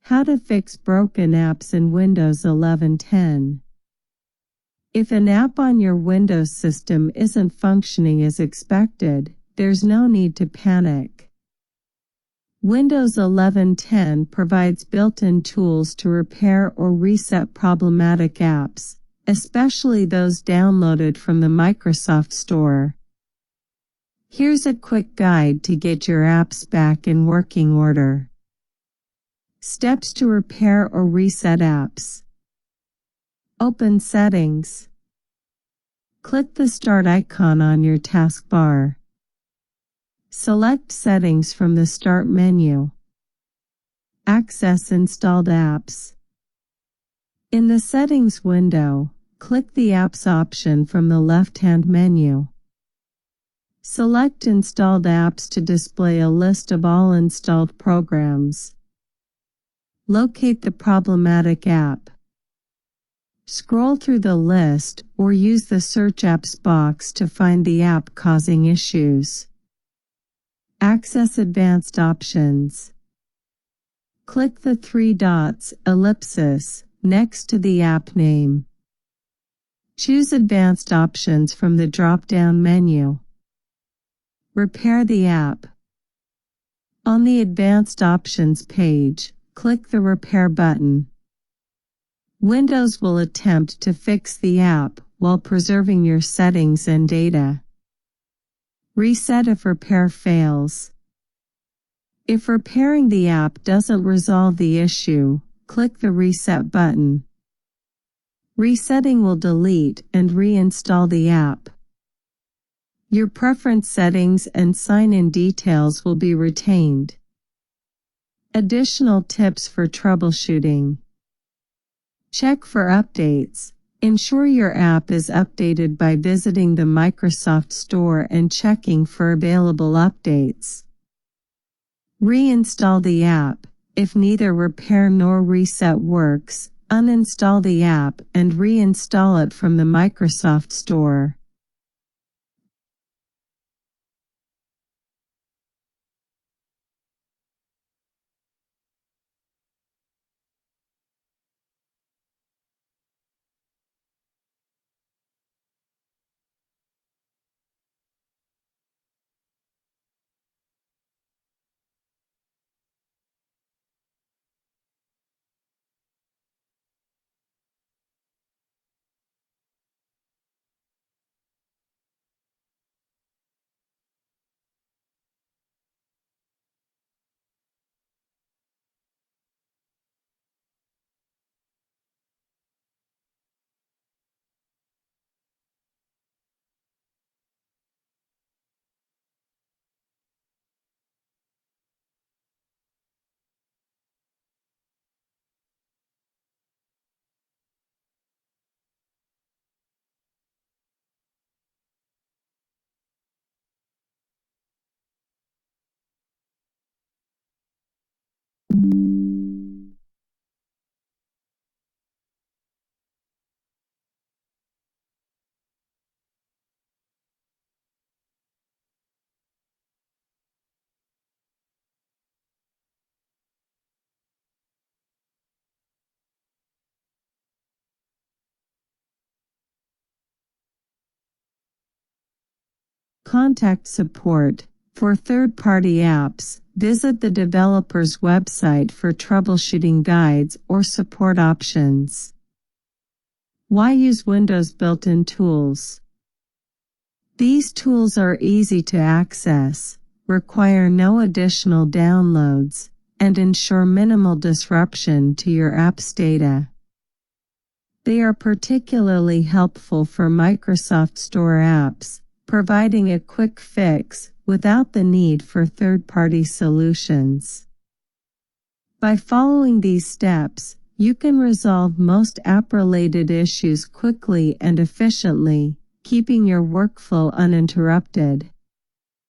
How to fix broken apps in Windows 11 10. If an app on your Windows system isn't functioning as expected, there's no need to panic. Windows 11 10 provides built-in tools to repair or reset problematic apps, especially those downloaded from the Microsoft Store. Here's a quick guide to get your apps back in working order. Steps to repair or reset apps. Open Settings. Click the Start icon on your taskbar. Select Settings from the Start menu. Access installed apps. In the Settings window, click the Apps option from the left-hand menu. Select Installed Apps to display a list of all installed programs. Locate the problematic app. Scroll through the list or use the Search Apps box to find the app causing issues. Access advanced options. Click the three dots, ellipsis, next to the app name. Choose Advanced Options from the drop-down menu. Repair the app. On the Advanced Options page, click the Repair button. Windows will attempt to fix the app while preserving your settings and data. Reset if repair fails. If repairing the app doesn't resolve the issue, click the Reset button. Resetting will delete and reinstall the app. Your preference settings and sign-in details will be retained. Additional tips for troubleshooting. Check for updates. Ensure your app is updated by visiting the Microsoft Store and checking for available updates. Reinstall the app. If neither repair nor reset works, uninstall the app and reinstall it from the Microsoft Store. Contact support. For third-party apps, visit the developer's website for troubleshooting guides or support options. Why use Windows built-in tools? These tools are easy to access, require no additional downloads, and ensure minimal disruption to your app's data. They are particularly helpful for Microsoft Store apps, providing a quick fix without the need for third-party solutions. By following these steps, you can resolve most app-related issues quickly and efficiently, keeping your workflow uninterrupted.